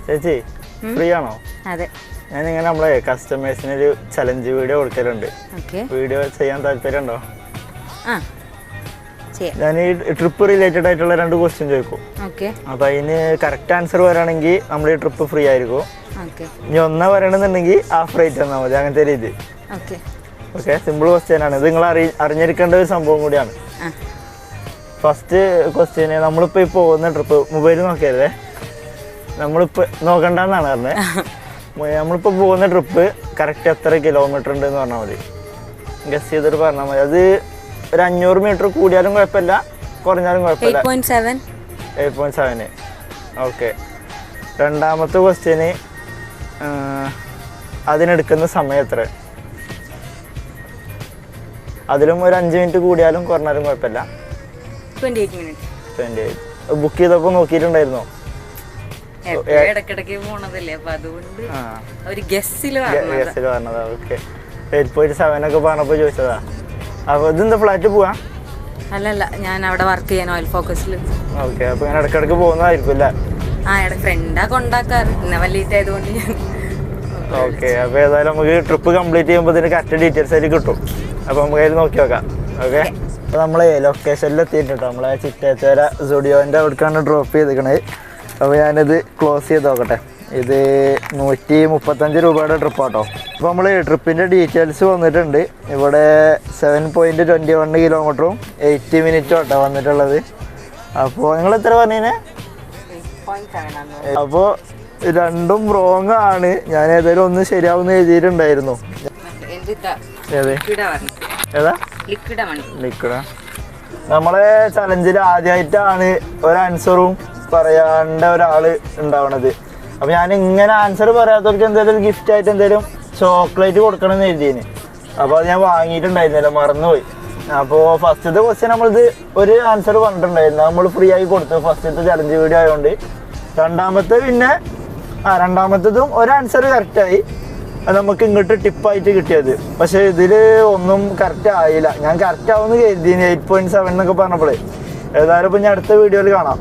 ചേച്ചി ഫ്രീ ആണോ? അതെ. ഞാനിങ്ങനെ നമ്മളെ കസ്റ്റമേഴ്സിനൊരു ചലഞ്ച് വീഡിയോ കൊടുക്കലുണ്ട്. വീഡിയോ ചെയ്യാൻ താല്പര്യമുണ്ടോ? ഞാൻ ഈ ട്രിപ്പ് റിലേറ്റഡ് ആയിട്ടുള്ള 2 ക്വസ്റ്റ്യൻ ചോദിക്കും. അപ്പൊ അതിന് കറക്റ്റ് ആൻസർ വരാണെങ്കിൽ നമ്മൾ ഈ ട്രിപ്പ് ഫ്രീ ആയിരിക്കും. ഇനി ഒന്നാ പറയണമെന്നുണ്ടെങ്കിൽ ഹാഫ് റേറ്റ് തന്നാൽ മതി, അങ്ങനത്തെ രീതി. ഓക്കെ, സിമ്പിൾ ക്വസ്റ്റ്യൻ ആണ്. ഇത് നിങ്ങൾ അറിഞ്ഞിരിക്കേണ്ട ഒരു സംഭവം കൂടിയാണ്. ഫസ്റ്റ് ക്വസ്റ്റ്യന്, നമ്മളിപ്പോൾ ഈ പോകുന്ന ട്രിപ്പ് മൊബൈൽ നോക്കിയല്ലേ, നമ്മളിപ്പോൾ നോക്കണ്ടെന്നാണ് പറഞ്ഞത്. നമ്മളിപ്പോൾ പോകുന്ന ട്രിപ്പ് കറക്റ്റ് എത്ര കിലോമീറ്റർ ഉണ്ടെന്ന് പറഞ്ഞാൽ മതി, ഗസ് ചെയ്തിട്ട് പറഞ്ഞാൽ മതി. അത് ഒരു 500 മീറ്റർ കൂടിയാലും കുഴപ്പമില്ല, കുറഞ്ഞാലും കുഴപ്പമില്ല. 8.7. ഓക്കെ. രണ്ടാമത്തെ ക്വസ്റ്റ്യന്, അതിനെടുക്കുന്ന സമയം എത്ര? അതിലും ഒരു 5 മിനിറ്റ് കൂടിയാലും കുറഞ്ഞാലും കുഴപ്പമില്ല. 28. ബുക്ക് ചെയ്തപ്പോൾ നോക്കിയിട്ടുണ്ടായിരുന്നോ? പറഞ്ഞതാ. ഓക്കെ. 8.7 ഒക്കെ പറഞ്ഞപ്പോൾ ചോദിച്ചതാ. അപ്പോൾ ഇതെന്താ ഫ്ലാറ്റ് പോവാ? അല്ലല്ല, ഞാൻ അവിടെ വർക്ക് ചെയ്യാൻ ഓയിൽ ഫോക്കസിൽ. ഓക്കെ. അപ്പോൾ ഞാൻ ഇടയ്ക്കിടയ്ക്ക് പോകുന്നതായിരിക്കും അല്ലേ? ഫ്രണ്ടാ കൊണ്ടാക്കാറ്, പിന്നെ വലിയതായതുകൊണ്ട്. ഓക്കെ. അപ്പോൾ ഏതായാലും നമുക്ക് ട്രിപ്പ് കംപ്ലീറ്റ് ചെയ്യുമ്പോൾ ഇതിന് കറക്റ്റ് ഡീറ്റെയിൽസ് ആയിട്ട് കിട്ടും. അപ്പോൾ നമുക്ക് അതിൽ നോക്കി നോക്കാം. ഓക്കെ. അപ്പോൾ നമ്മൾ ലൊക്കേഷനിൽ എത്തിയിട്ടുണ്ട്. നമ്മളെ ചിറ്റേച്ചേര സുഡിയോൻ്റെ അവിടേക്കാണ് ഡ്രോപ്പ് ചെയ്തിരിക്കണത്. അപ്പോൾ ഞാനിത് ക്ലോസ് ചെയ്ത് നോക്കട്ടെ. ഇത് 135 രൂപയുടെ ട്രിപ്പാട്ടോ. അപ്പോൾ നമ്മൾ ട്രിപ്പിൻ്റെ ഡീറ്റെയിൽസ് വന്നിട്ടുണ്ട്. ഇവിടെ 7.21 കിലോമീറ്ററും 80 മിനിറ്റും ആട്ടോ വന്നിട്ടുള്ളത്. അപ്പോൾ നിങ്ങൾ എത്ര പറഞ്ഞേ? അപ്പോൾ രണ്ടും റോങ് ആണ്. ഞാൻ ഏതായാലും ഒന്ന് ശരിയാവുന്ന എഴുതിയിട്ടുണ്ടായിരുന്നു. ഏതാ? ലിക്വിഡാ. നമ്മളെ ചലഞ്ചിൽ ആദ്യമായിട്ടാണ് ഒരു ആൻസറും പറയാണ്ട ഒരാൾ ഉണ്ടാവണത്. അപ്പോൾ ഞാൻ ഇങ്ങനെ ആൻസർ പറയാത്തവർക്ക് എന്തെങ്കിലും ഗിഫ്റ്റ് ആയിട്ട് എന്തെങ്കിലും ചോക്ലേറ്റ് കൊടുക്കണം എന്ന് എഴുതിയതിന്. അപ്പോൾ അത് ഞാൻ വാങ്ങിയിട്ടുണ്ടായിരുന്നില്ല, മറന്നുപോയി. അപ്പോൾ ഫസ്റ്റത്തെ ക്വസ്റ്റ്യൻ നമ്മളിത് ഒരു ആൻസർ പറഞ്ഞിട്ടുണ്ടായിരുന്നു, നമ്മൾ ഫ്രീ ആയി കൊടുത്തു ഫസ്റ്റത്തെ ചലഞ്ച് വീഡിയോ ആയതുകൊണ്ട്. രണ്ടാമത്തതും ഒരു ആൻസർ കറക്റ്റായി, അത് നമുക്ക് ഇങ്ങോട്ട് ടിപ്പായിട്ട് കിട്ടിയത്. പക്ഷേ ഇതിൽ ഒന്നും കറക്റ്റ് ആയില്ല. ഞാൻ കറക്റ്റ് ആവുമെന്ന് കരുതിന് 8.7 എന്നൊക്കെ പറഞ്ഞപ്പോഴേ. ഏതായാലും ഇപ്പം ഞാൻ അടുത്ത വീഡിയോയിൽ കാണാം.